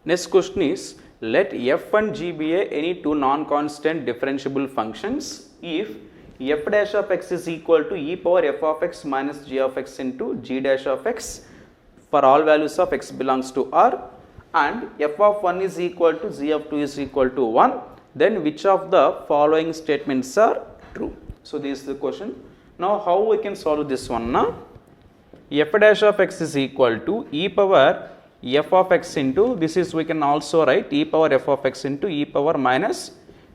Next question is, let f and g be any two non-constant differentiable functions if f dash of x is equal to e power f of x minus g of x into g dash of x for all values of x belongs to R, and f of 1 is equal to g of 2 is equal to 1, then which of the following statements are true? So this is the question. Now how we can solve this one now? F dash of x is equal to e power f of x into, this is we can also write e power f of x into e power minus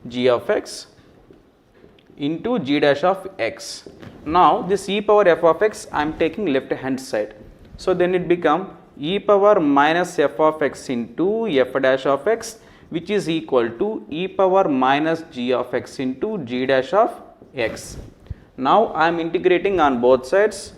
g of x into g dash of x. Now this e power f of x I am taking left hand side. So then it become e power minus f of x into f dash of x, which is equal to e power minus g of x into g dash of x. Now I am integrating on both sides.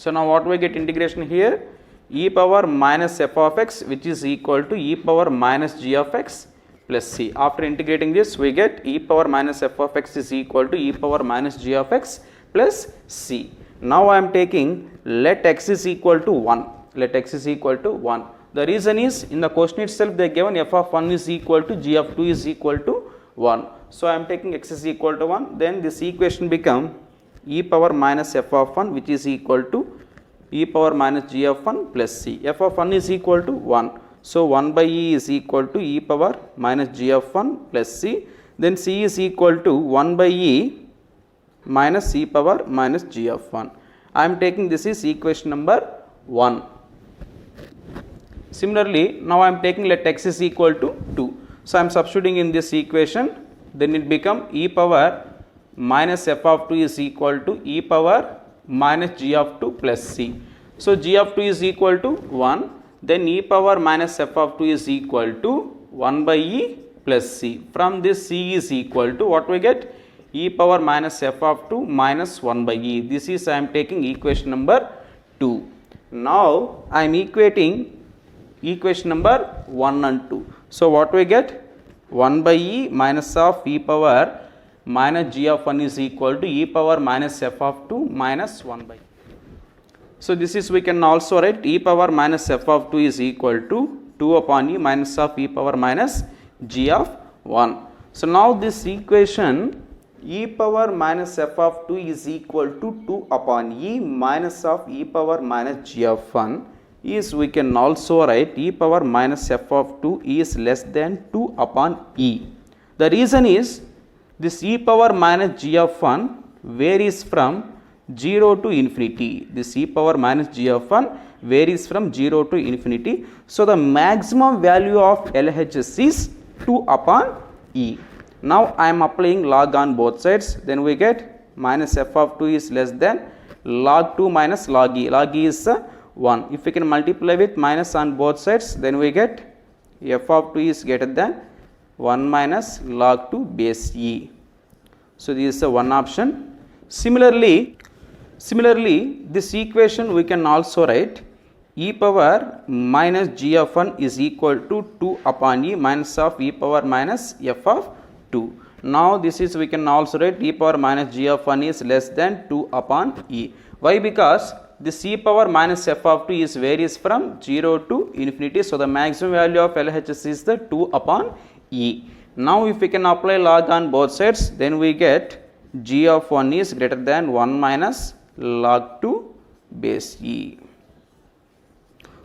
So now what we get integration here? E power minus f of x, which is equal to e power minus g of x plus c. After integrating this, we get e power minus f of x is equal to e power minus g of x plus c. Now I am taking let x is equal to 1. Let x is equal to 1. The reason is, in the question itself they given f of 1 is equal to g of 2 is equal to 1. So I am taking x is equal to 1. Then this equation become e power minus f of 1, which is equal to e power minus g of 1 plus c. F of 1 is equal to 1. So 1 by e is equal to e power minus g of 1 plus c. Then c is equal to 1 by e minus e power minus g of 1. I am taking this is equation number 1. Similarly, now I am taking let x is equal to 2. So I am substituting in this equation, then it become e power minus f of 2 is equal to e power minus g of 2 plus c. So g of 2 is equal to 1, then e power minus f of 2 is equal to 1 by e plus c. From this c is equal to what we get? E power minus f of 2 minus 1 by e. This is I am taking equation number 2. Now I am equating equation number 1 and 2. So what we get? 1 by e minus of e power minus g of 1 is equal to e power minus f of 2 minus 1 by e. So this is we can also write e power minus f of 2 is equal to 2 upon e minus of e power minus g of 1. So now this equation e power minus f of 2 is equal to 2 upon e minus of e power minus g of 1 is we can also write e power minus f of 2 is less than 2 upon e. The reason is this e power minus g of 1 varies from 0 to infinity. This e power minus g of 1 varies from 0 to infinity. So the maximum value of LHS is 2 upon e. Now I am applying log on both sides, then we get minus f of 2 is less than log 2 minus log e. Log e is 1. If we can multiply with minus on both sides, then we get f of 2 is greater than 1 minus log 2 base e. So this is the one option. Similarly, this equation we can also write e power minus g of 1 is equal to 2 upon e minus of e power minus f of 2. Now this is we can also write e power minus g of 1 is less than 2 upon e. Why? Because this e power minus f of 2 is varies from 0 to infinity. So the maximum value of LHS is the 2 upon e. Now if we can apply log on both sides, then we get g of 1 is greater than 1 minus log 2 base e.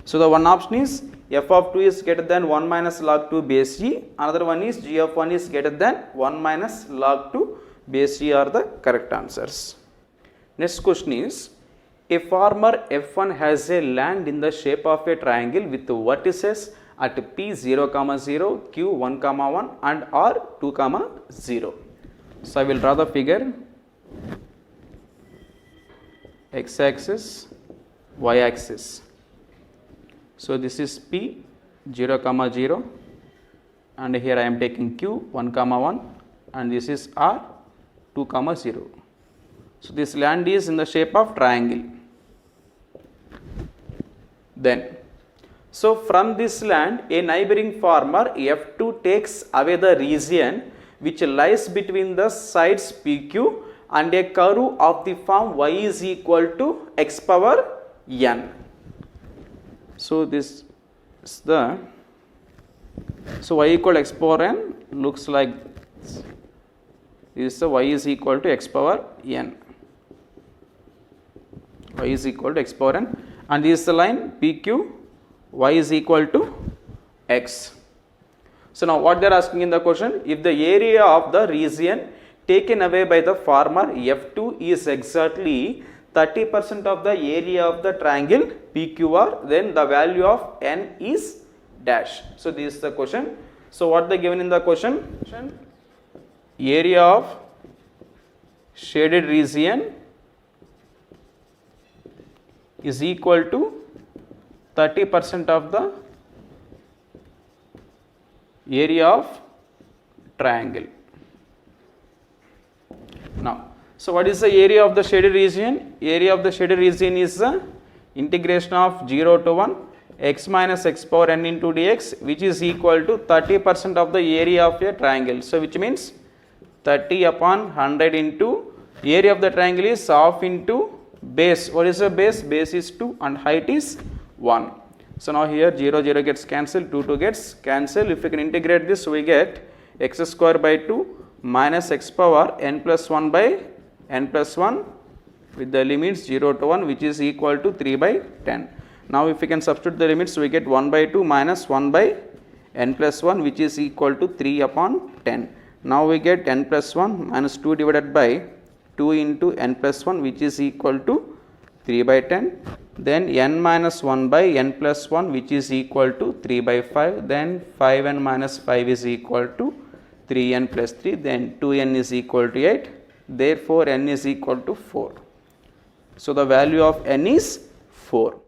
So the one option is f of 2 is greater than 1 minus log 2 base e. Another one is g of 1 is greater than 1 minus log 2 base e are the correct answers. Next question is, a farmer F1 has a land in the shape of a triangle with vertices at P 0, 0, Q 1, 1 and R 2, 0. So I will draw the figure. X axis, y axis. So this is P 0, 0 and here I am taking Q 1, 1 and this is R 2, 0. So this land is in the shape of triangle. Then, so from this land a neighboring farmer F2 takes away the region which lies between the sides PQ and a curve of the form y is equal to x power n. So this is the, so y equal x power n looks like this. This is the y is equal to x power n. Y is equal to x power n, and this is the line PQ, y is equal to x. So now what they are asking in the question, if the area of the region taken away by the farmer F2 is exactly 30% of the area of the triangle PQR, then the value of n is dash. So this is the question. So what they given in the question, area of shaded region is equal to 30% of the area of triangle. Now, so what is the area of the shaded region? Area of the shaded region is the integration of 0 to 1 x minus x power n into dx, which is equal to 30% of the area of a triangle. So which means 30 upon 100 into area of the triangle is half into base. What is the base? Base is 2 and height is 1. So now here 0 0 gets cancelled, 2 2 gets cancelled. If we can integrate this, we get x square by 2 minus x power n plus 1 by n plus 1 with the limits 0 to 1, which is equal to 3 by 10. Now if we can substitute the limits, we get 1 by 2 minus 1 by n plus 1, which is equal to 3 upon 10. Now we get n plus 1 minus 2 divided by 2 into n plus 1, which is equal to 3 by 10. Then n minus 1 by n plus 1, which is equal to 3 by 5. Then 5n minus 5 is equal to 3n plus 3. Then 2n is equal to 8. Therefore n is equal to 4. So the value of n is 4.